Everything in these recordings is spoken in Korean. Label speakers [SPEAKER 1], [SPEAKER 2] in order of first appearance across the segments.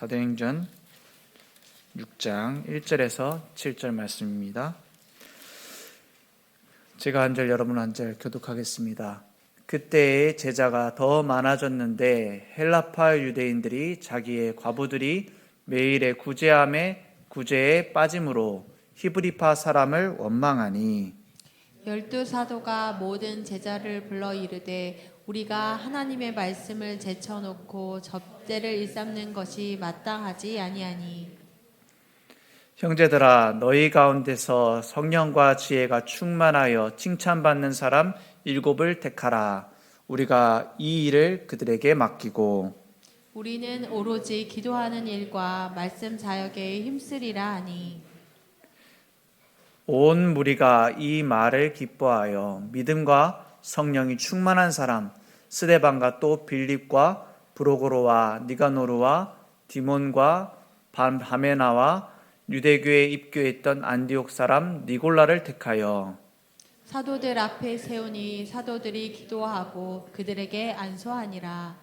[SPEAKER 1] 사도행전 6장 1절에서 7절 말씀입니다. 제가 한 절, 여러분 한 절 교독하겠습니다. 그때의 제자가 더 많아졌는데 헬라파 유대인들이 자기의 과부들이 매일의 구제에 빠짐으로 히브리파 사람을 원망하니,
[SPEAKER 2] 12 사도가 모든 제자를 불러 이르되 우리가 하나님의 말씀을 제쳐놓고 접대를 일삼는 것이 마땅하지 아니하니,
[SPEAKER 1] 형제들아, 너희 가운데서 성령과 지혜가 충만하여 칭찬받는 사람 7을 택하라. 우리가 이 일을 그들에게 맡기고
[SPEAKER 2] 우리는 오로지 기도하는 일과 말씀 사역에 힘쓰리라 하니,
[SPEAKER 1] 온 무리가 이 말을 기뻐하여 믿음과 성령이 충만한 사람 스데반과 또 빌립과 브로고로와 니가노르와 디몬과 바메나와 유대교에 입교했던 안디옥 사람 니골라를 택하여
[SPEAKER 2] 사도들 앞에 세우니 사도들이 기도하고 그들에게 안수하니라.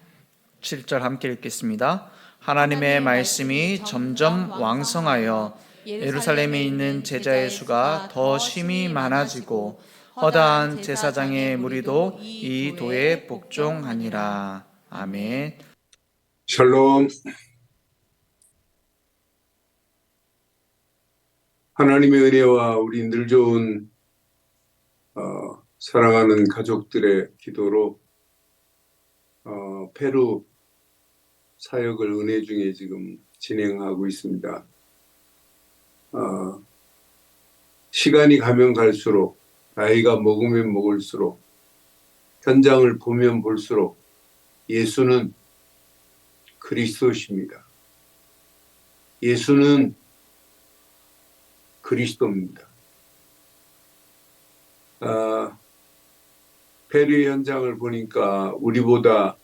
[SPEAKER 1] 7절 함께 읽겠습니다. 하나님의 말씀이 점점 왕성하여 예루살렘에 있는 제자의 수가 더 심히 많아지고 허다한 제사장의 무리도 이 도에 복종하니라. 아멘.
[SPEAKER 3] 샬롬. 하나님의 은혜와 우리 늘 좋은 사랑하는 가족들의 기도로 페루 사역을 은혜 중에 지금 진행하고 있습니다. 시간이 가면 갈수록, 나이가 먹으면 먹을수록, 현장을 보면 볼수록 예수는 그리스도십니다. 예수는 그리스도입니다. 페루 현장을 보니까 우리보다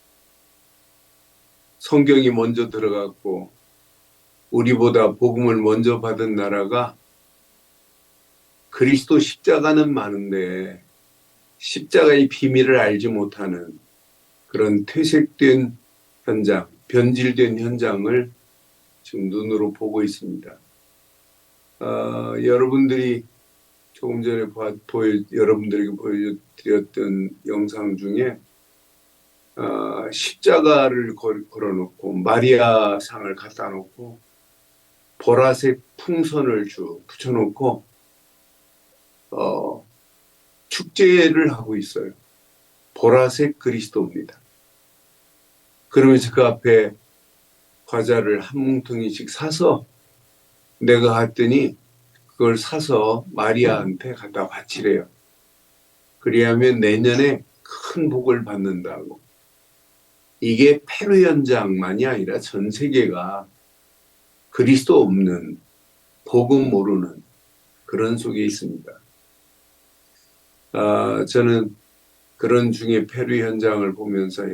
[SPEAKER 3] 성경이 먼저 들어갔고 우리보다 복음을 먼저 받은 나라가 그리스도 십자가는 많은데 십자가의 비밀을 알지 못하는 그런 퇴색된 현장, 변질된 현장을 지금 눈으로 보고 있습니다. 여러분들이 조금 전에 여러분들에게 보여드렸던 영상 중에 십자가를 걸어놓고 마리아 상을 갖다 놓고 보라색 풍선을 쭉 붙여놓고 축제를 하고 있어요. 보라색 그리스도입니다. 그러면서 그 앞에 과자를 한 뭉텅이씩 사서 내가 갔더니 그걸 사서 마리아한테 갖다 바치래요. 그리하면 내년에 큰 복을 받는다고. 이게 페루 현장만이 아니라 전 세계가 그리스도 없는, 복음 모르는 그런 속에 있습니다. 저는 그런 중에 페루 현장을 보면서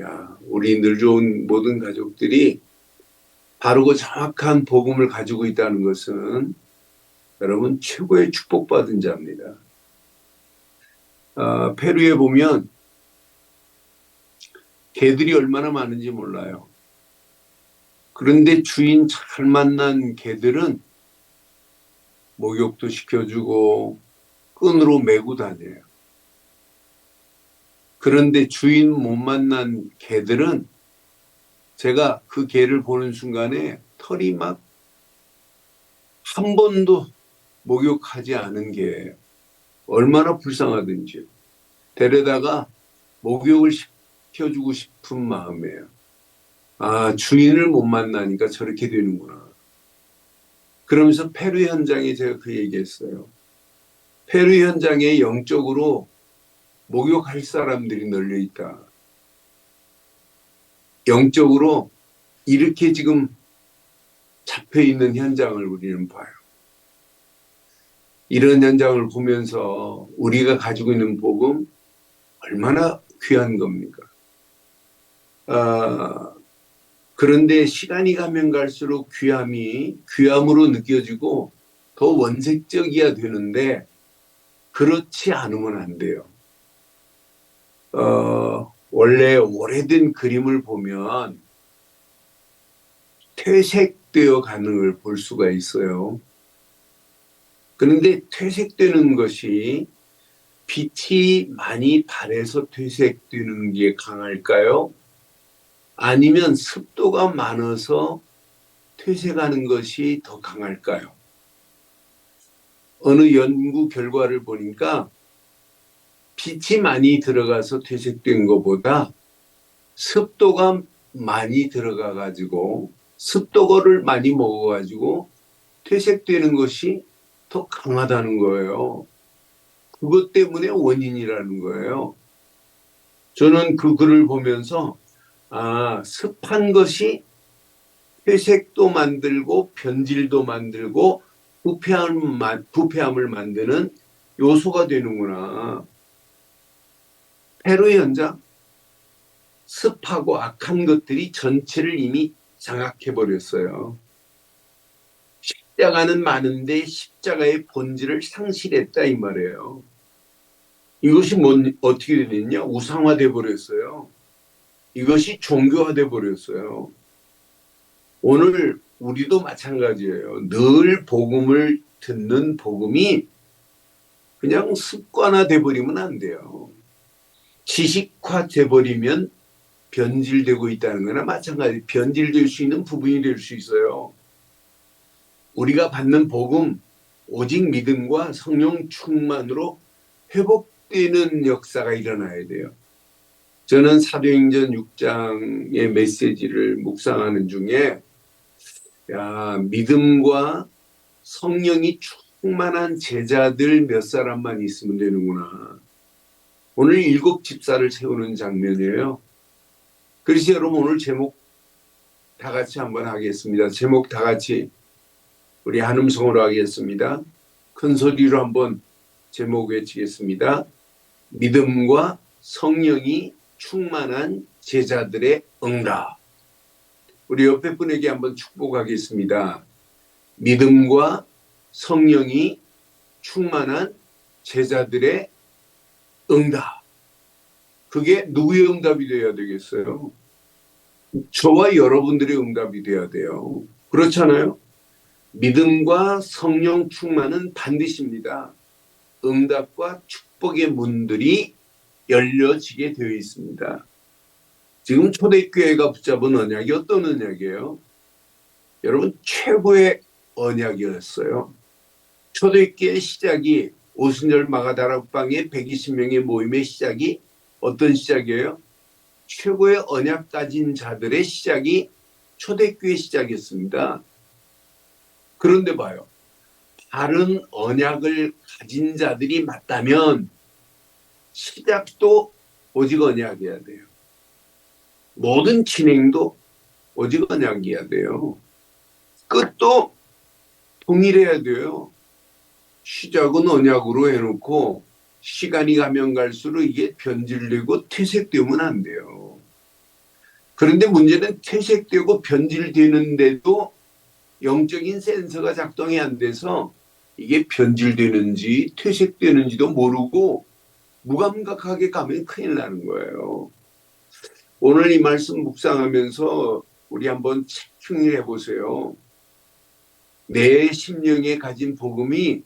[SPEAKER 3] 우리 늘 좋은 모든 가족들이 바르고 정확한 복음을 가지고 있다는 것은 여러분 최고의 축복받은 자입니다. 페루에 보면 개들이 얼마나 많은지 몰라요. 그런데 주인 잘 만난 개들은 목욕도 시켜주고 끈으로 메고 다녀요. 그런데 주인 못 만난 개들은 제가 그 개를 보는 순간에 털이 막 한 번도 목욕하지 않은 게 얼마나 불쌍하든지 데려다가 목욕을 시켜주고 싶은 마음이에요. 주인을 못 만나니까 저렇게 되는구나. 그러면서 페루 현장에 제가 그 얘기했어요. 페루 현장에 영적으로 목욕할 사람들이 널려 있다. 영적으로 이렇게 지금 잡혀 있는 현장을 우리는 봐요. 이런 현장을 보면서 우리가 가지고 있는 복음 얼마나 귀한 겁니까? 그런데 시간이 가면 갈수록 귀함으로 느껴지고 더 원색적이야 되는데 그렇지 않으면 안 돼요. 원래 오래된 그림을 보면 퇴색 퇴색되어 가는 걸 볼 수가 있어요. 그런데 퇴색되는 것이 빛이 많이 발해서 퇴색되는 게 강할까요? 아니면 습도가 많아서 퇴색하는 것이 더 강할까요? 어느 연구 결과를 보니까 빛이 많이 들어가서 퇴색된 것보다 습도가 많이 들어가 가지고 습도를 많이 먹어 가지고 퇴색되는 것이 더 강하다는 거예요. 그것 때문에 원인이라는 거예요. 저는 그 글을 보면서 습한 것이 회색도 만들고 변질도 만들고 부패함을 만드는 요소가 되는구나. 페루 현장, 습하고 악한 것들이 전체를 이미 장악해버렸어요. 십자가는 많은데 십자가의 본질을 상실했다 이 말이에요. 이것이 어떻게 되느냐? 우상화돼 버렸어요. 이것이 종교화돼 버렸어요. 오늘 우리도 마찬가지예요. 늘 복음을 듣는 복음이 그냥 습관화돼 버리면 안 돼요. 지식화돼 버리면 변질되고 있다는 거나 마찬가지. 변질될 수 있는 부분이 될 수 있어요. 우리가 받는 복음 오직 믿음과 성령 충만으로 회복되는 역사가 일어나야 돼요. 저는 사도행전 6장의 메시지를 묵상하는 중에 믿음과 성령이 충만한 제자들 몇 사람만 있으면 되는구나. 오늘 7 집사를 세우는 장면이에요. 그래서 여러분 오늘 제목 다 같이 한번 하겠습니다. 제목 다 같이 우리 한음성으로 하겠습니다. 큰 소리로 한번 제목 외치겠습니다. 믿음과 성령이 충만한 제자들의 응답. 우리 옆에 분에게 한번 축복하겠습니다. 믿음과 성령이 충만한 제자들의 응답. 그게 누구의 응답이 되어야 되겠어요? 저와 여러분들의 응답이 되어야 돼요. 그렇잖아요? 믿음과 성령 충만은 반드시입니다. 응답과 축복의 문들이 열려지게 되어 있습니다. 지금 초대교회가 붙잡은 언약이 어떤 언약이에요? 여러분 최고의 언약이었어요. 초대교회의 시작이 오순절 마가다락방의 120명의 모임의 시작이 어떤 시작이에요? 최고의 언약 가진 자들의 시작이 초대교회 시작이었습니다. 그런데 봐요. 바른 언약을 가진 자들이 맞다면 시작도 오직 언약이어야 돼요. 모든 진행도 오직 언약이어야 돼요. 끝도 동일해야 돼요. 시작은 언약으로 해놓고 시간이 가면 갈수록 이게 변질되고 퇴색되면 안 돼요. 그런데 문제는 퇴색되고 변질되는데도 영적인 센서가 작동이 안 돼서 이게 변질되는지 퇴색되는지도 모르고 무감각하게 가면 큰일 나는 거예요. 오늘 이 말씀 묵상하면서 우리 한번 체킹을 해보세요. 내 심령에 가진 복음이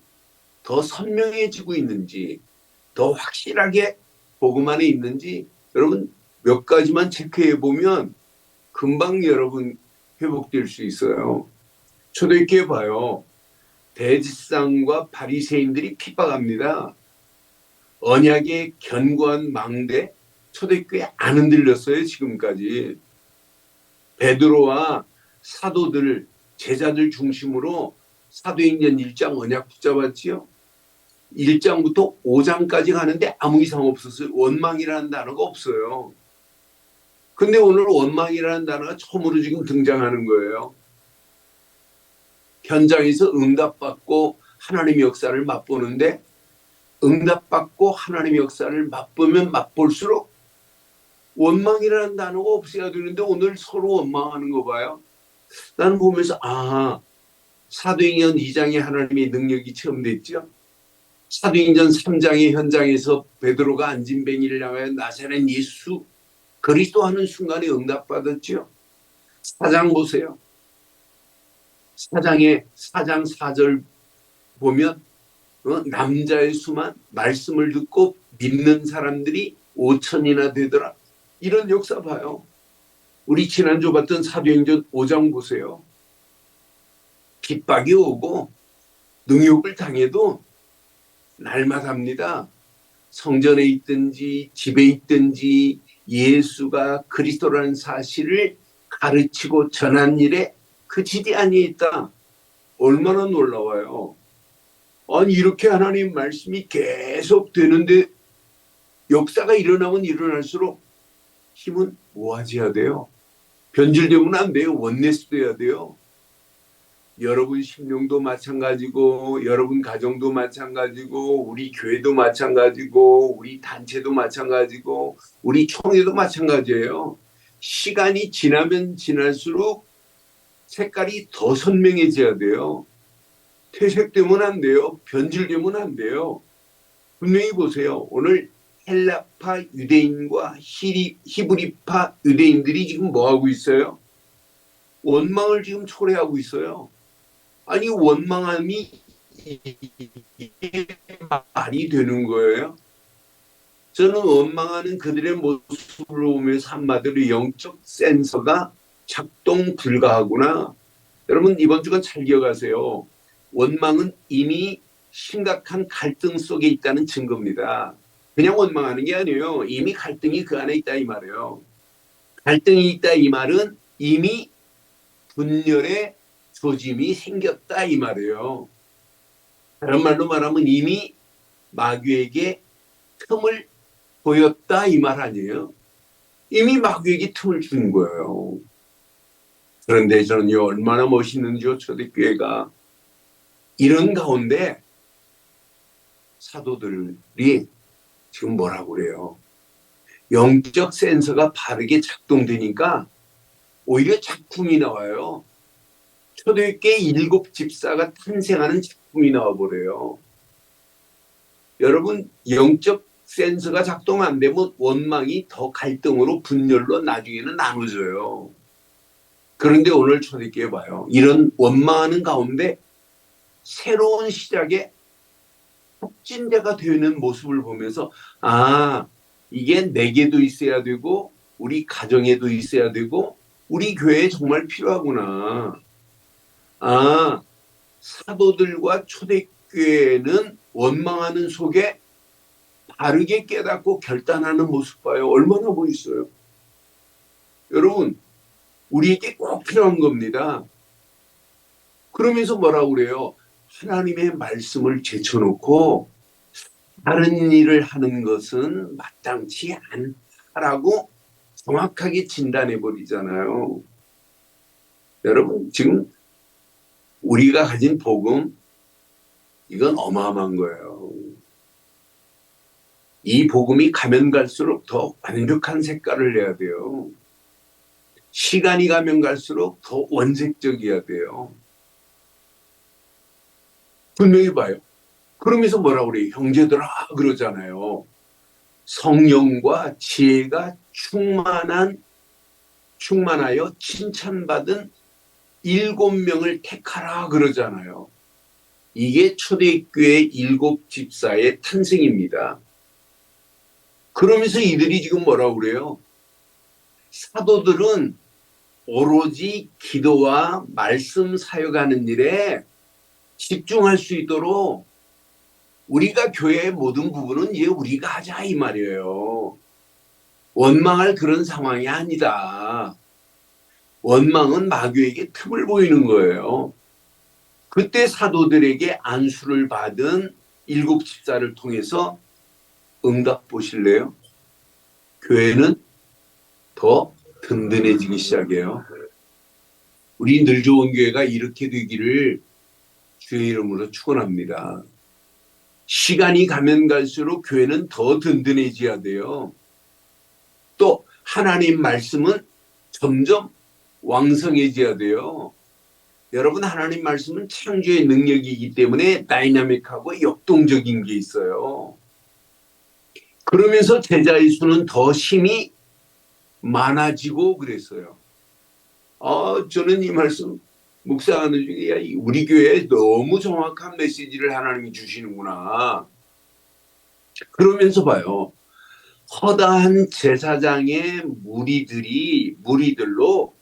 [SPEAKER 3] 더 선명해지고 있는지, 더 확실하게 복음 안에 있는지 여러분 몇 가지만 체크해 보면 금방 여러분 회복될 수 있어요. 초대교회 봐요. 대지상과 바리새인들이 핍박합니다. 언약의 견고한 망대 초대교회 안 흔들렸어요. 지금까지. 베드로와 사도들 제자들 중심으로 사도행전 1장 언약 붙잡았지요. 1장부터 5장까지 가는데 아무 이상 없었어요. 원망이라는 단어가 없어요. 근데 오늘 원망이라는 단어가 처음으로 지금 등장하는 거예요. 현장에서 응답받고 하나님의 역사를 맛보는데 응답받고 하나님의 역사를 맛보면 맛볼수록 원망이라는 단어가 없어야 되는데 오늘 서로 원망하는 거 봐요. 나는 보면서 사도행전 2장에 하나님의 능력이 체험됐죠. 사도행전 3장의 현장에서 베드로가 안진뱅이를 향하여 나사렛 예수 그리스도 하는 순간에 응답받았죠. 4장 보세요. 사장 4절 보면 남자의 수만 말씀을 듣고 믿는 사람들이 5천이나 되더라. 이런 역사 봐요. 우리 지난주 봤던 사도행전 5장 보세요. 핍박이 오고 능욕을 당해도 날마다입니다. 성전에 있든지 집에 있든지 예수가 그리스도라는 사실을 가르치고 전한 일에 그 지대 안에 있다. 얼마나 놀라워요. 아니 이렇게 하나님 말씀이 계속 되는데 역사가 일어나면 일어날수록 힘은 모아져야 돼요. 변질되면 안 돼요. 원내스 돼야 돼요. 여러분 심령도 마찬가지고 여러분 가정도 마찬가지고 우리 교회도 마찬가지고 우리 단체도 마찬가지고 우리 총회도 마찬가지예요. 시간이 지나면 지날수록 색깔이 더 선명해져야 돼요. 퇴색되면 안 돼요. 변질되면 안 돼요. 분명히 보세요. 오늘 헬라파 유대인과 히브리파 유대인들이 지금 뭐하고 있어요? 원망을 지금 초래하고 있어요. 아니 원망함이 말이 되는 거예요? 저는 원망하는 그들의 모습을 보면서 한마디로 영적 센서가 작동 불가하구나. 여러분 이번 주간 잘 기억하세요. 원망은 이미 심각한 갈등 속에 있다는 증거입니다. 그냥 원망하는 게 아니에요. 이미 갈등이 그 안에 있다 이 말이에요. 갈등이 있다 이 말은 이미 분열의 조짐이 생겼다 이 말이에요. 다른 말로 말하면 이미 마귀에게 틈을 보였다 이 말 아니에요. 이미 마귀에게 틈을 준 거예요. 그런데 저는요 얼마나 멋있는지요. 초대교회가 이런 가운데 사도들이 지금 뭐라고 그래요. 영적 센서가 바르게 작동되니까 오히려 작품이 나와요. 초대교회 7 집사가 탄생하는 작품이 나와버려요. 여러분 영적 센서가 작동 안 되면 원망이 더 갈등으로 분열로 나중에는 나눠져요. 그런데 오늘 초대교회 봐요. 이런 원망하는 가운데 새로운 시작에 촉진제가 되는 모습을 보면서 아 이게 내게도 있어야 되고 우리 가정에도 있어야 되고 우리 교회에 정말 필요하구나. 아 사도들과 초대교회는 원망하는 속에 바르게 깨닫고 결단하는 모습 봐요. 얼마나 멋있어요. 여러분 우리에게 꼭 필요한 겁니다. 그러면서 뭐라고 그래요? 하나님의 말씀을 제쳐놓고 다른 일을 하는 것은 마땅치 않다라고 정확하게 진단해 버리잖아요. 여러분 지금 우리가 가진 복음 이건 어마어마한 거예요. 이 복음이 가면 갈수록 더 완벽한 색깔을 내야 돼요. 시간이 가면 갈수록 더 원색적이어야 돼요. 분명히 봐요. 그러면서 뭐라고 그래요? 형제들아 그러잖아요. 성령과 지혜가 충만하여 칭찬받은 7명을 택하라 그러잖아요. 이게 초대교회 7 집사의 탄생입니다. 그러면서 이들이 지금 뭐라고 그래요? 사도들은 오로지 기도와 말씀 사역하는 일에 집중할 수 있도록 우리가 교회의 모든 부분은 이제 우리가 하자 이 말이에요. 원망할 그런 상황이 아니다. 원망은 마귀에게 틈을 보이는 거예요. 그때 사도들에게 안수를 받은 7 집사를 통해서 응답 보실래요? 교회는 더 든든해지기 시작해요. 우리 늘 좋은 교회가 이렇게 되기를 주의 이름으로 축원합니다. 시간이 가면 갈수록 교회는 더 든든해져야 돼요. 또 하나님 말씀은 점점 왕성해져야 돼요. 여러분 하나님 말씀은 창조의 능력이기 때문에 다이나믹하고 역동적인 게 있어요. 그러면서 제자의 수는 더 힘이 많아지고 그랬어요. 저는 이 말씀 묵상하는 중에 야, 우리 교회에 너무 정확한 메시지를 하나님이 주시는구나. 그러면서 봐요. 허다한 제사장의 무리들로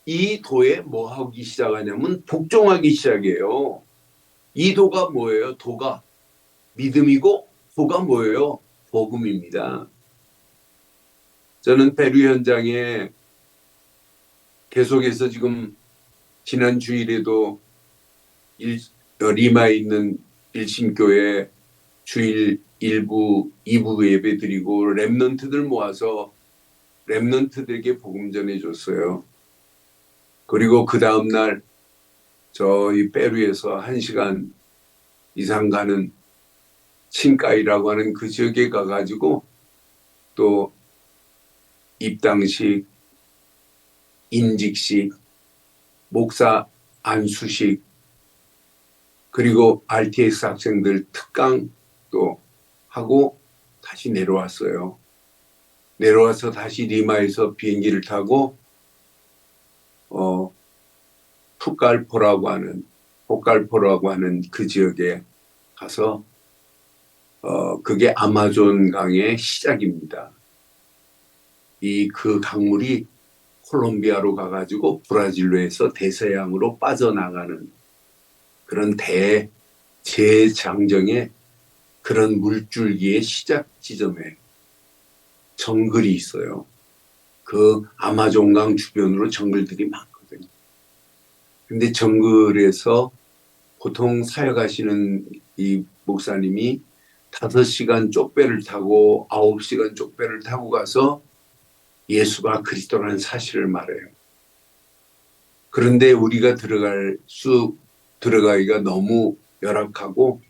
[SPEAKER 3] 이 도에 뭐 하기 시작하냐면 복종하기 시작해요. 이 도가 뭐예요? 도가 믿음이고 도가 뭐예요? 복음입니다. 저는 페루 현장에 계속해서 지금 지난 주일에도 리마에 있는 일신교회 주일 1부, 2부 예배 드리고 렘넌트들 모아서 렘넌트들에게 복음 전해줬어요. 그리고 그 다음날 저희 페루에서 1시간 이상 가는 친까이라고 하는 그 지역에 가가지고 또 입당식, 인직식, 목사 안수식, 그리고 RTX 학생들 특강 또 하고 다시 내려왔어요. 내려와서 다시 리마에서 비행기를 타고 푸칼포라고 하는 그 지역에 가서 그게 아마존 강의 시작입니다. 그 강물이 콜롬비아로 가가지고 브라질로 해서 대서양으로 빠져나가는 그런 대재장정의 그런 물줄기의 시작 지점에 정글이 있어요. 그 아마존강 주변으로 정글들이 많거든요. 근데 정글에서 보통 사역하시는 이 목사님이 5시간 쪽배를 타고 9시간 쪽배를 타고 가서 예수가 그리스도라는 사실을 말해요. 그런데 우리가 들어가기가 너무 열악하고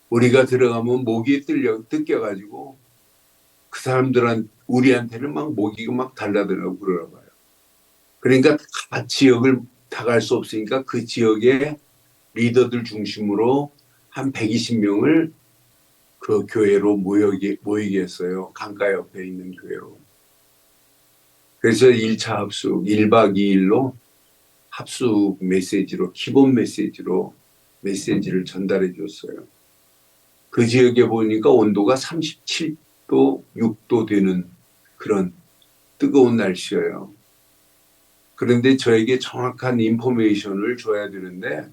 [SPEAKER 3] 우리가 들어가면 모기에 뜯겨가지고 그 우리한테는 막 모기가 막 달라들고 그러나 봐요. 그러니까 지역을 다 갈 수 없으니까 그 지역의 리더들 중심으로 한 120명을 그 교회로 모이게 했어요. 강가 옆에 있는 교회로. 그래서 1차 합숙, 1박 2일로 합숙 메시지로, 기본 메시지로 메시지를 전달해 줬어요. 그 지역에 보니까 온도가 37도, 6도 되는 그런 뜨거운 날씨예요. 그런데 저에게 정확한 인포메이션을 줘야 되는데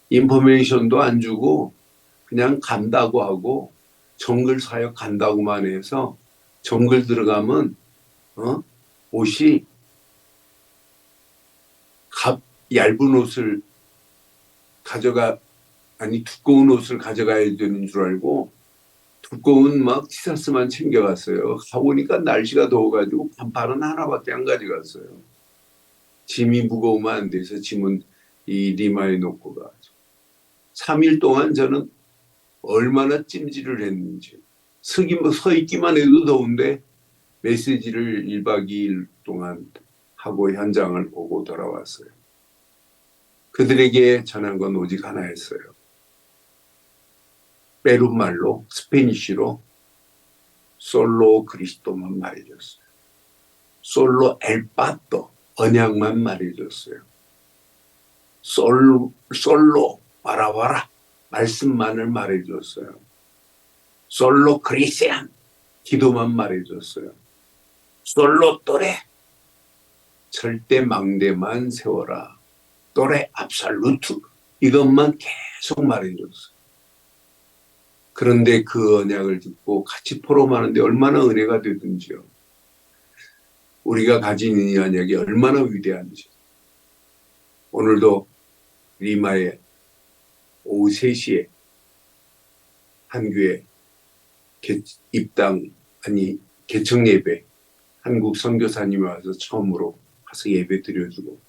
[SPEAKER 3] 인포메이션도 안 주고 그냥 간다고 하고 정글 사역 간다고만 해서 정글 들어가면 옷이 얇은 옷을 두꺼운 옷을 가져가야 되는 줄 알고 두꺼운 막 티셔츠만 챙겨갔어요. 가보니까 날씨가 더워가지고 반팔은 하나밖에 안 가져갔어요. 짐이 무거우면 안 돼서 짐은 이 리마에 놓고 가죠. 3일 동안 저는 얼마나 찜질을 했는지 서 있기만 해도 더운데 메시지를 1박 2일 동안 하고 현장을 보고 돌아왔어요. 그들에게 전한 건 오직 하나였어요. 페루말로 스페니쉬로 솔로 그리스도만 말해줬어요. 솔로 엘파토 언약만 말해줬어요. 솔로 바라바라 말씀만을 말해줬어요. 솔로 크리스찬 기도만 말해줬어요. 솔로 또래 절대 망대만 세워라. 또래 압살루트 이것만 계속 말해줬어요. 그런데 그 언약을 듣고 같이 포럼하는데 얼마나 은혜가 되든지요. 우리가 가진 이 언약이 얼마나 위대한지. 오늘도 리마에 오후 3시에 한 교회 개청 예배 한국 선교사님이 와서 처음으로 가서 예배 드려주고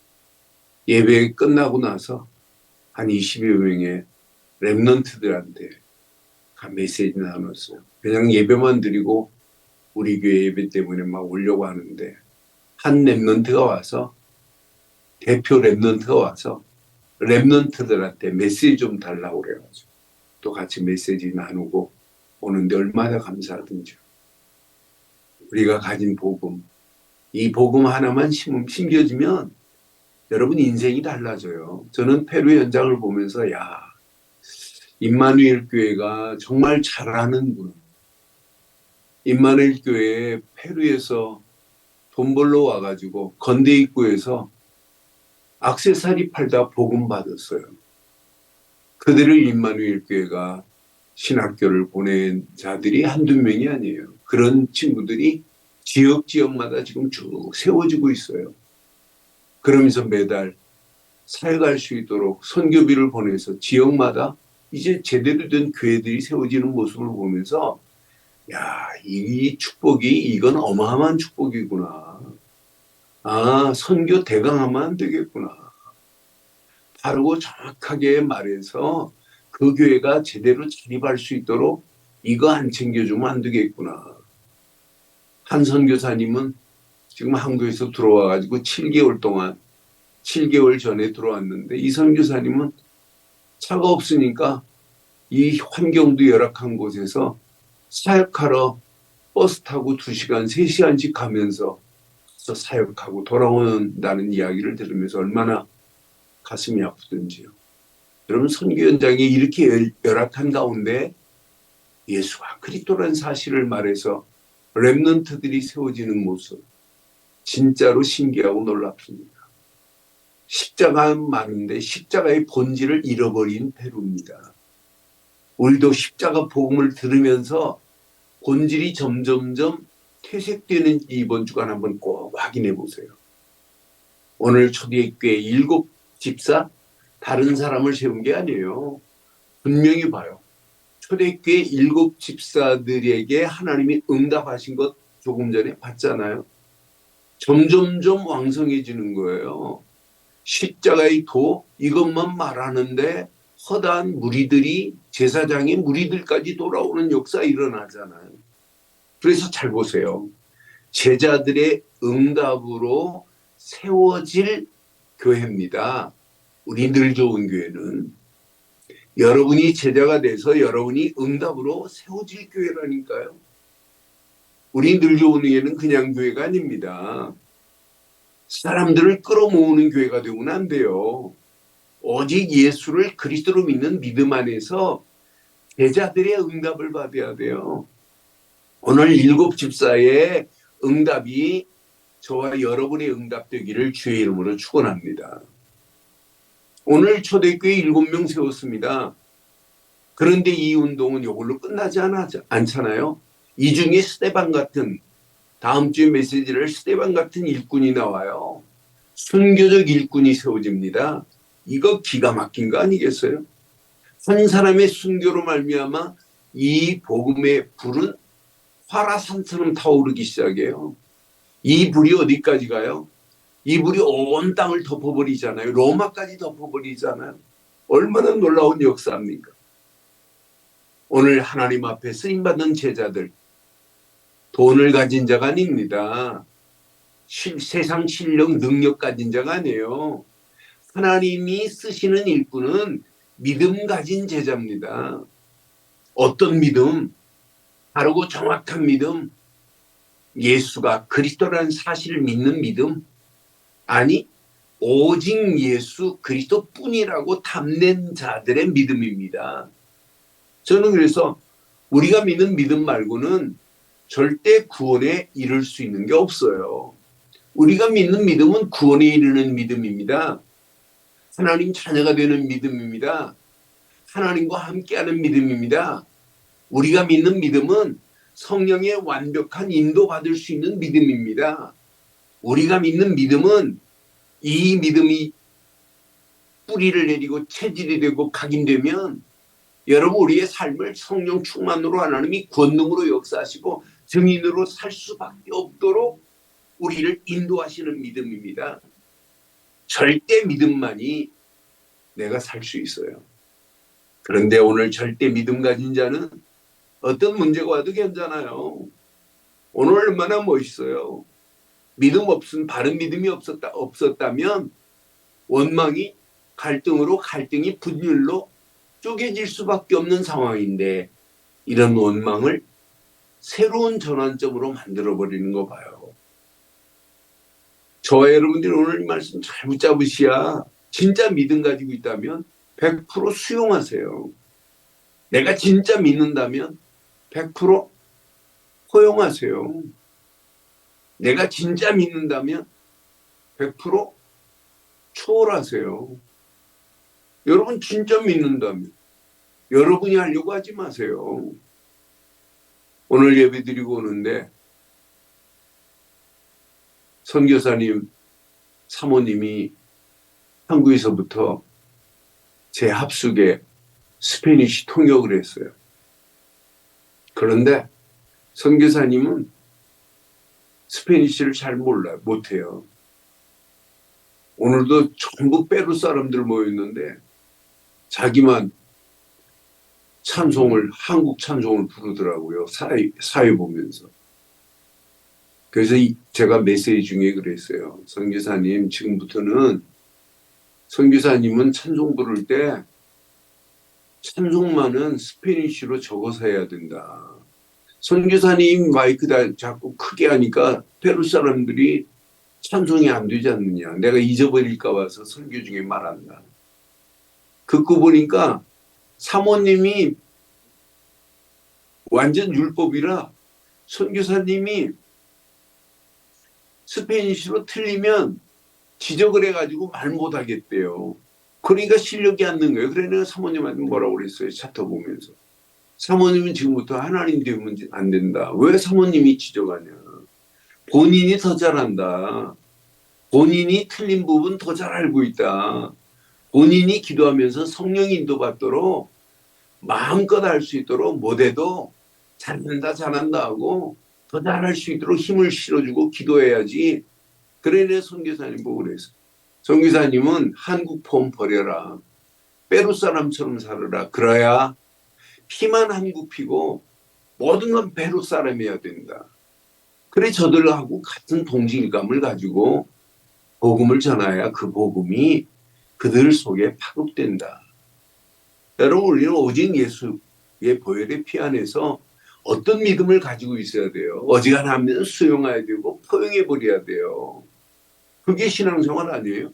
[SPEAKER 3] 예배 끝나고 나서 한 20여 명의 렘넌트들한테 메시지 나눴어요. 그냥 예배만 드리고 우리 교회 예배 때문에 막 오려고 하는데 한 렘넌트가 와서 대표 렘넌트가 와서 렘넌트들한테 메시지 좀 달라고 그래가지고 또 같이 메시지 나누고 오는데 얼마나 감사하든지요. 우리가 가진 복음, 이 복음 하나만 심겨지면 여러분 인생이 달라져요. 저는 페루 현장을 보면서 야, 임마누엘 교회가 정말 잘하는구나. 임마누엘 교회 페루에서 돈 벌러 와가지고 건대 입구에서 액세서리 팔다 복음 받았어요. 그들을 임마누엘 교회가 신학교를 보낸 자들이 한두 명이 아니에요. 그런 친구들이 지역마다 지금 쭉 세워지고 있어요. 그러면서 매달 사역할 수 있도록 선교비를 보내서 지역마다 이제 제대로 된 교회들이 세워지는 모습을 보면서 야, 이 축복이 이건 어마어마한 축복이구나. 아, 선교 대강하면 안 되겠구나. 바르고 정확하게 말해서 그 교회가 제대로 자립할 수 있도록 이거 안 챙겨주면 안 되겠구나. 한 선교사님은 지금 한국에서 들어와가지고 7개월 전에 들어왔는데 이 선교사님은 차가 없으니까 이 환경도 열악한 곳에서 사역하러 버스 타고 2시간, 3시간씩 가면서 사역하고 돌아온다는 이야기를 들으면서 얼마나 가슴이 아프든지요. 여러분 선교 현장이 이렇게 열악한 가운데 예수가 그리스도라는 사실을 말해서 렘넌트들이 세워지는 모습 진짜로 신기하고 놀랍습니다. 십자가는 많은데 십자가의 본질을 잃어버린 페루입니다. 우리도 십자가 복음을 들으면서 본질이 점점점 퇴색되는 이번 주간 한번 꼭 확인해 보세요. 오늘 초대교회 7 집사 다른 사람을 세운 게 아니에요. 분명히 봐요. 초대교회 7 집사들에게 하나님이 응답하신 것 조금 전에 봤잖아요. 점점점 왕성해지는 거예요. 십자가의 도 이것만 말하는데 허다한 무리들이 제사장의 무리들까지 돌아오는 역사 일어나잖아요. 그래서 잘 보세요. 제자들의 응답으로 세워질 교회입니다. 우리 늘 좋은 교회는 여러분이 제자가 돼서 여러분이 응답으로 세워질 교회라니까요. 우리 늘 좋은 교회는 그냥 교회가 아닙니다. 사람들을 끌어모으는 교회가 되면 안 돼요. 오직 예수를 그리스도로 믿는 믿음 안에서 제자들의 응답을 받아야 돼요. 오늘 7 집사의 응답이 저와 여러분의 응답 되기를 주의 이름으로 축원합니다. 오늘 초대교회 7명 세웠습니다. 그런데 이 운동은 이걸로 끝나지 않잖아요. 이 중에 스데반 같은 다음 주에 메시지를 스데반 같은 일꾼이 나와요. 순교적 일꾼이 세워집니다. 이거 기가 막힌 거 아니겠어요? 한 사람의 순교로 말미암아 이 복음의 불은 화라산처럼 타오르기 시작해요. 이 불이 어디까지 가요? 이 불이 온 땅을 덮어버리잖아요. 로마까지 덮어버리잖아요. 얼마나 놀라운 역사입니까? 오늘 하나님 앞에 쓰임받은 제자들, 돈을 가진 자가 아닙니다. 세상 실력, 능력 가진 자가 아니에요. 하나님이 쓰시는 일꾼은 믿음 가진 제자입니다. 어떤 믿음? 바르고 정확한 믿음? 예수가 그리스도라는 사실을 믿는 믿음? 아니, 오직 예수 그리스도뿐이라고 탐낸 자들의 믿음입니다. 저는 그래서 우리가 믿는 믿음 말고는 절대 구원에 이를 수 있는 게 없어요. 우리가 믿는 믿음은 구원에 이르는 믿음입니다. 하나님 자녀가 되는 믿음입니다. 하나님과 함께하는 믿음입니다. 우리가 믿는 믿음은 성령의 완벽한 인도받을 수 있는 믿음입니다. 우리가 믿는 믿음은 이 믿음이 뿌리를 내리고 체질이 되고 각인되면 여러분 우리의 삶을 성령 충만으로 하나님이 권능으로 역사하시고 증인으로 살 수밖에 없도록 우리를 인도하시는 믿음입니다. 절대 믿음만이 내가 살 수 있어요. 그런데 오늘 절대 믿음 가진 자는 어떤 문제가 와도 괜찮아요. 오늘 얼마나 멋있어요. 믿음 없음, 바른 믿음이 없었다면 원망이 갈등으로 갈등이 분열로 쪼개질 수밖에 없는 상황인데 이런 원망을 새로운 전환점으로 만들어버리는 거 봐요. 저와 여러분들이 오늘 이 말씀 잘 붙잡으셔야 진짜 믿음 가지고 있다면 100% 수용하세요. 내가 진짜 믿는다면 100% 포용하세요. 내가 진짜 믿는다면 100% 초월하세요. 여러분 진짜 믿는다면 여러분이 하려고 하지 마세요. 오늘 예배 드리고 오는데 선교사님, 사모님이 한국에서부터 제 합숙에 스페니쉬 통역을 했어요. 그런데 선교사님은 스페니쉬를 잘 몰라요. 못해요. 오늘도 전부 페루 사람들 모였는데 자기만 찬송을, 한국 찬송을 부르더라고요. 사회 보면서. 그래서 제가 메시지 중에 그랬어요. 선교사님, 지금부터는 선교사님은 찬송 부를 때 찬송만은 스페니쉬로 적어서 해야 된다. 선교사님 마이크 자꾸 크게 하니까 페루 사람들이 찬송이 안 되지 않느냐. 내가 잊어버릴까 봐서 설교 중에 말한다. 듣고 보니까 사모님이 완전 율법이라 선교사님이 스페니쉬로 틀리면 지적을 해가지고 말 못하겠대요. 그러니까 실력이 안 는 거예요. 그래 내가 사모님한테 뭐라고 그랬어요. 차터 보면서. 사모님은 지금부터 하나님 되면 안 된다. 왜 사모님이 지적하냐. 본인이 더 잘한다. 본인이 틀린 부분 더 잘 알고 있다. 본인이 기도하면서 성령 인도받도록 마음껏 할 수 있도록 못해도 잘한다 하고 더 잘할 수 있도록 힘을 실어주고 기도해야지. 그래 내 선교사님 보고 그랬어. 선교사님은 한국 폼 버려라. 페루 사람처럼 살아라. 그래야 피만 한국 피고 모든 건 페루 사람이어야 된다. 그래 저들하고 같은 동질감을 가지고 복음을 전해야 그 복음이 그들 속에 파급된다. 여러분 우리는 오직 예수의 보혈의 피 안에서 어떤 믿음을 가지고 있어야 돼요. 어지간하면 수용해야 되고 포용해버려야 돼요. 그게 신앙생활 아니에요?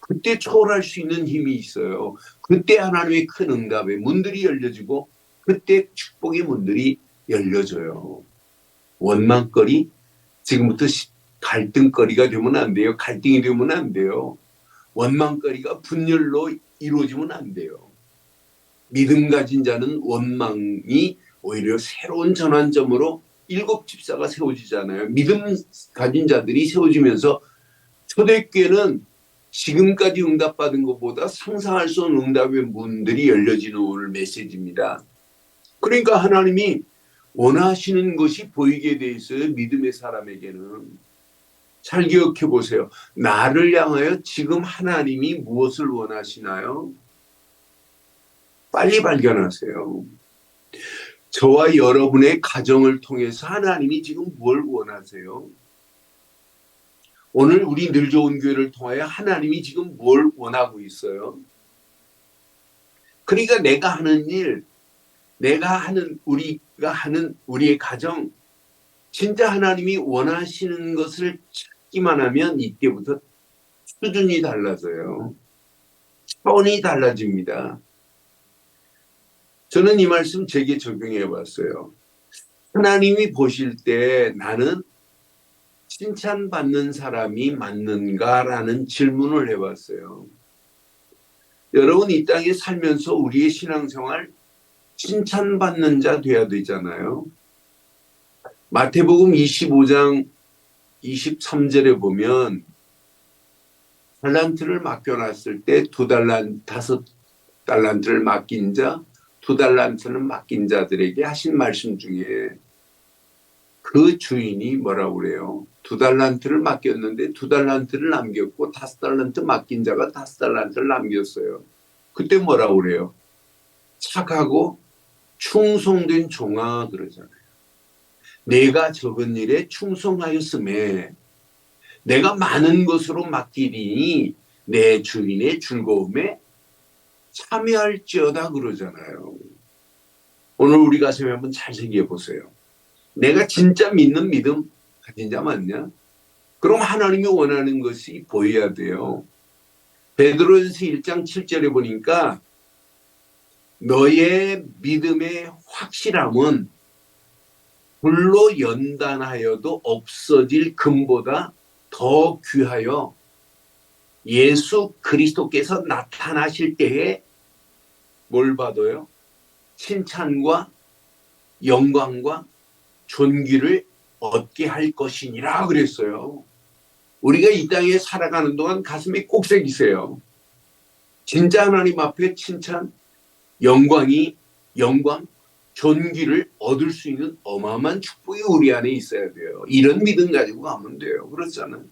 [SPEAKER 3] 그때 초월할 수 있는 힘이 있어요. 그때 하나님의 큰 응답의 문들이 열려지고 그때 축복의 문들이 열려져요. 원망거리, 지금부터 갈등거리가 되면 안 돼요. 갈등이 되면 안 돼요. 원망거리가 분열로 이루어지면 안 돼요. 믿음 가진 자는 원망이 오히려 새로운 전환점으로 7 집사가 세워지잖아요. 믿음 가진 자들이 세워지면서 초대교회는 지금까지 응답받은 것보다 상상할 수 없는 응답의 문들이 열려지는 오늘 메시지입니다. 그러니까 하나님이 원하시는 것이 보이게 돼 있어요. 믿음의 사람에게는. 잘 기억해 보세요. 나를 향하여 지금 하나님이 무엇을 원하시나요? 빨리 발견하세요. 저와 여러분의 가정을 통해서 하나님이 지금 뭘 원하세요? 오늘 우리 늘 좋은 교회를 통하여 하나님이 지금 뭘 원하고 있어요? 그러니까 내가 하는 일, 우리가 하는 우리의 가정, 진짜 하나님이 원하시는 것을 찾기만 하면 이때부터 수준이 달라져요. 차원이 달라집니다. 저는 이 말씀 제게 적용해 봤어요. 하나님이 보실 때 나는 칭찬받는 사람이 맞는가라는 질문을 해봤어요. 여러분 이 땅에 살면서 우리의 신앙생활 칭찬받는 자 돼야 되잖아요. 마태복음 25장 23절에 보면 달란트를 맡겨놨을 때 5달란트를 맡긴 자, 2달란트를 맡긴 자들에게 하신 말씀 중에 그 주인이 뭐라고 그래요? 2달란트를 맡겼는데 2달란트를 남겼고 5달란트 맡긴 자가 5달란트를 남겼어요. 그때 뭐라고 그래요? 착하고 충성된 종아 그러잖아요. 내가 적은 일에 충성하였음에 내가 많은 것으로 맡기리니 내 주인의 즐거움에 참여할지어다 그러잖아요. 오늘 우리 가슴에 한번 잘 새겨 보세요. 내가 진짜 믿는 믿음 가진 자 맞냐? 그럼 하나님이 원하는 것이 보여야 돼요. 베드로전서 1장 7절에 보니까 너의 믿음의 확실함은 불로 연단하여도 없어질 금보다 더 귀하여 예수 그리스도께서 나타나실 때에 뭘 받아요? 칭찬과 영광과 존귀를 얻게 할 것이니라 그랬어요. 우리가 이 땅에 살아가는 동안 가슴이 꼭새기세요. 진짜 하나님 앞에 칭찬, 영광, 존귀를 얻을 수 있는 어마어마한 축복이 우리 안에 있어야 돼요. 이런 믿음 가지고 가면 돼요. 그렇잖아요.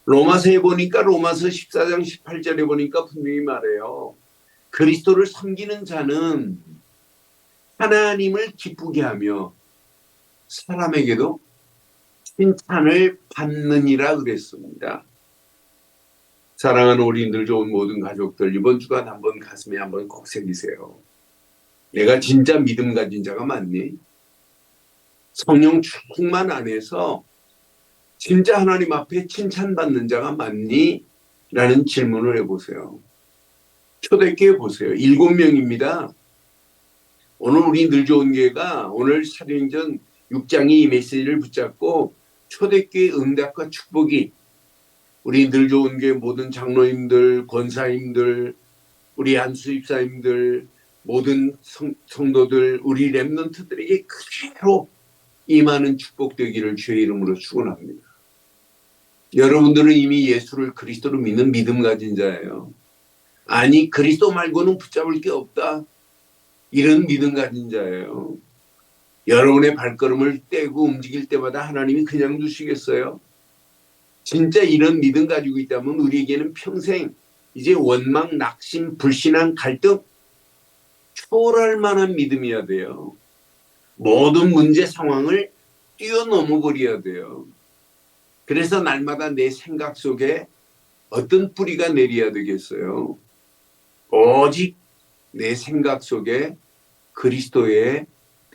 [SPEAKER 3] 로마서에 보니까 로마서 14장 18절에 보니까 분명히 말해요. 그리스도를 섬기는 자는 하나님을 기쁘게 하며 사람에게도 칭찬을 받느니라 그랬습니다. 사랑하는 우리들 좋은 모든 가족들, 이번 주간 한번 가슴에 한번 꼭 새기세요. 내가 진짜 믿음 가진 자가 맞니? 성령 충만 안에서 진짜 하나님 앞에 칭찬받는 자가 맞니? 라는 질문을 해보세요. 초대교회 보세요. 7명입니다. 오늘 우리 늘 좋은 교회가 오늘 사도행전 6장이 이 메시지를 붙잡고 초대교회 응답과 축복이 우리 늘 좋은 교회 모든 장로님들, 권사님들, 우리 안수집사님들, 모든 성도들, 우리 렘넌트들에게 그대로 임하는 축복되기를 주의 이름으로 축원합니다. 여러분들은 이미 예수를 그리스도로 믿는 믿음 가진 자예요. 아니 그리스도 말고는 붙잡을 게 없다. 이런 믿음 가진 자예요. 여러분의 발걸음을 떼고 움직일 때마다 하나님이 그냥 두시겠어요? 진짜 이런 믿음 가지고 있다면 우리에게는 평생 이제 원망, 낙심, 불신앙, 갈등 초월할 만한 믿음이어야 돼요. 모든 문제 상황을 뛰어넘어 버려야 돼요. 그래서 날마다 내 생각 속에 어떤 뿌리가 내려야 되겠어요? 오직 내 생각 속에 그리스도의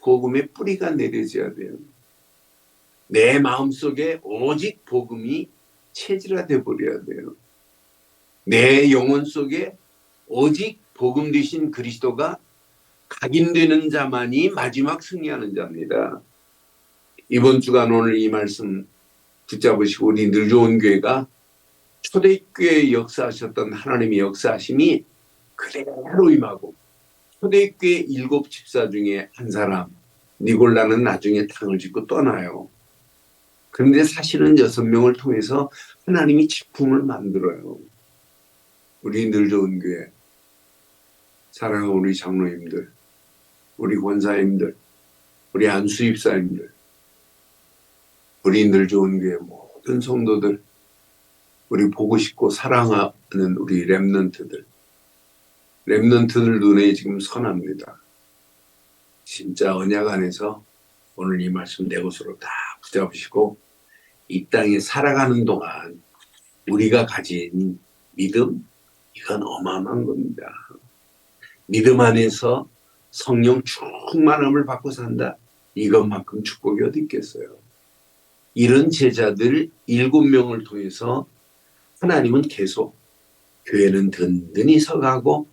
[SPEAKER 3] 복음의 뿌리가 내려져야 돼요. 내 마음속에 오직 복음이 체질화돼 버려야 돼요. 내 영혼 속에 오직 복음 되신 그리스도가 각인되는 자만이 마지막 승리하는 자입니다. 이번 주간 오늘 이 말씀 붙잡으시고 우리 늘 좋은 교회가 초대교회에 역사하셨던 하나님의 역사하심이 그대로 임하고 초대교회 7 집사 중에 한 사람 니골라는 나중에 탕을 짓고 떠나요. 그런데 사실은 6명을 통해서 하나님이 직품을 만들어요. 우리 늘 좋은 교회 사랑하는 우리 장로님들, 우리 권사님들, 우리 안수집사님들, 우리 늘 좋은 교회 모든 성도들, 우리 보고 싶고 사랑하는 우리 렘넌트들 눈에 지금 선합니다. 진짜 언약 안에서 오늘 이 말씀 내 것으로 다 붙잡으시고 이 땅에 살아가는 동안 우리가 가진 믿음, 이건 어마어마한 겁니다. 믿음 안에서 성령 충만함을 받고 산다. 이것만큼 축복이 어디 있겠어요. 이런 제자들 7명을 통해서 하나님은 계속 교회는 든든히 서가고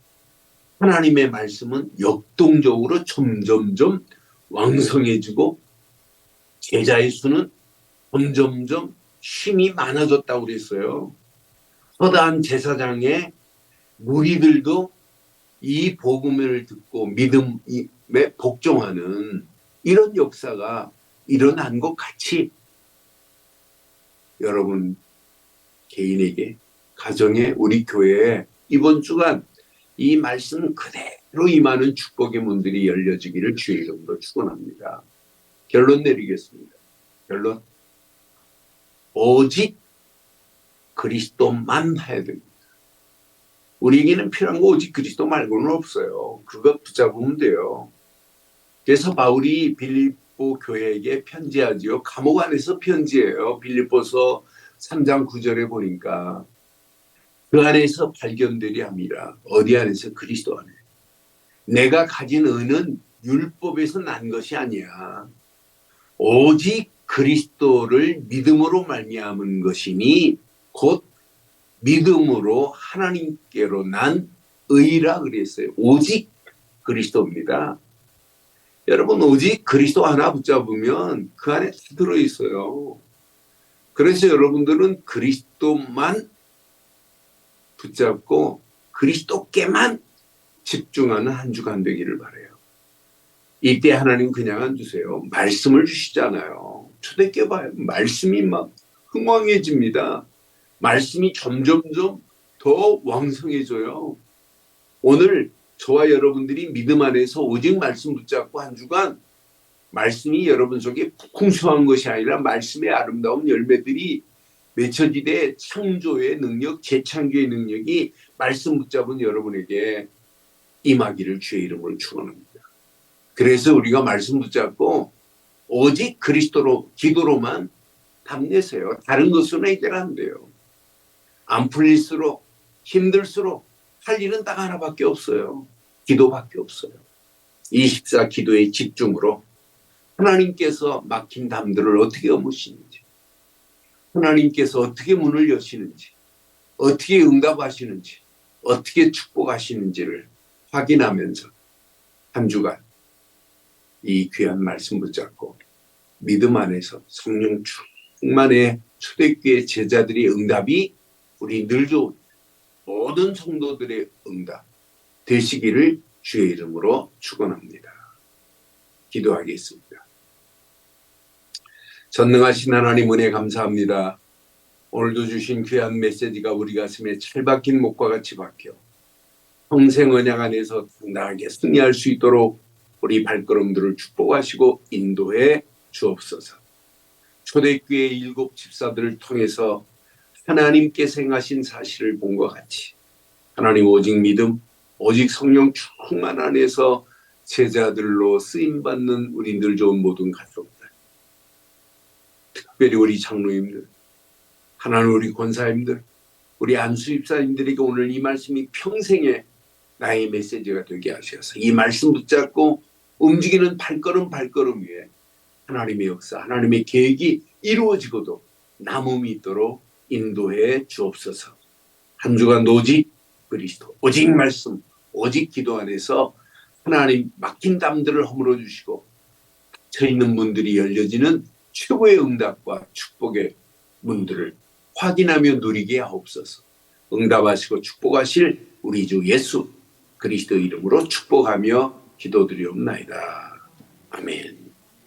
[SPEAKER 3] 하나님의 말씀은 역동적으로 점점점 왕성해지고 제자의 수는 점점점 힘이 많아졌다고 그랬어요. 허다한 제사장의 무리들도 이 복음을 듣고 믿음에 복종하는 이런 역사가 일어난 것 같이 여러분 개인에게 가정에 우리 교회에 이번 주간 이 말씀 그대로 임하는 축복의 문들이 열려지기를 주의 이름으로 축원합니다. 결론 내리겠습니다. 결론 오직 그리스도만 해야 됩니다. 우리에게는 필요한 거 오직 그리스도 말고는 없어요. 그거 붙잡으면 돼요. 그래서 바울이 빌립보 교회에게 편지하지요. 감옥 안에서 편지해요. 빌립보서 3장 9절에 보니까 그 안에서 발견되리 함이라. 어디 안에서? 그리스도 안에. 내가 가진 은은 율법에서 난 것이 아니야. 오직 그리스도를 믿음으로 말미암은 것이니 곧 믿음으로 하나님께로 난 의라 그랬어요. 오직 그리스도입니다. 여러분, 오직 그리스도 하나 붙잡으면 그 안에 다 들어있어요. 그래서 여러분들은 그리스도만 붙잡고 그리스도께만 집중하는 한 주간 되기를 바라요. 이때 하나님 그냥 안 주세요. 말씀을 주시잖아요. 초대교회 봐요. 말씀이 막 흥왕해집니다. 말씀이 점점점 더 왕성해져요. 오늘 저와 여러분들이 믿음 안에서 오직 말씀 붙잡고 한 주간 말씀이 여러분 속에 풍성한 것이 아니라 말씀의 아름다운 열매들이 맺혀지되 창조의 능력, 재창조의 능력이 말씀 붙잡은 여러분에게 임하기를 주의 이름으로 축원합니다. 그래서 우리가 말씀 붙잡고 오직 그리스도로 기도로만 답내세요. 다른 것으로는 해결 안 돼요. 안 풀릴수록 힘들수록 할 일은 딱 하나밖에 없어요. 기도밖에 없어요. 24 기도의 집중으로 하나님께서 막힌 담들을 어떻게 여무시는지, 하나님께서 어떻게 문을 여시는지, 어떻게 응답하시는지, 어떻게 축복하시는지를 확인하면서 한 주간 이 귀한 말씀 붙잡고 믿음 안에서 성령 충만의 초대교회 제자들의 응답이 우리 늘 좋은 모든 성도들의 응답 되시기를 주의 이름으로 축원합니다. 기도하겠습니다. 전능하신 하나님 은혜 감사합니다. 오늘도 주신 귀한 메시지가 우리 가슴에 찰박힌 목과 같이 박혀 평생 언약 안에서 당당하게 승리할 수 있도록 우리 발걸음들을 축복하시고 인도해 주옵소서. 초대교회 7 집사들을 통해서 하나님께서 행하신 사실을 본 것 같이 하나님 오직 믿음, 오직 성령 충만 안에서 제자들로 쓰임받는 우리 늘 좋은 모든 가족들, 특별히 우리 장로님들, 하나님 우리 권사님들, 우리 안수 집사님들에게 오늘 이 말씀이 평생의 나의 메시지가 되게 하셔서 이 말씀 붙잡고 움직이는 발걸음 위에 하나님의 역사, 하나님의 계획이 이루어지고도 남음이 있도록 인도해 주옵소서. 한 주간 오직 그리스도, 오직 말씀, 오직 기도 안에서 하나님 막힌 담들을 허물어 주시고 저 있는 문들이 열려지는 최고의 응답과 축복의 문들을 확인하며 누리게 하옵소서. 응답하시고 축복하실 우리 주 예수 그리스도 이름으로 축복하며 기도드리옵나이다. 아멘.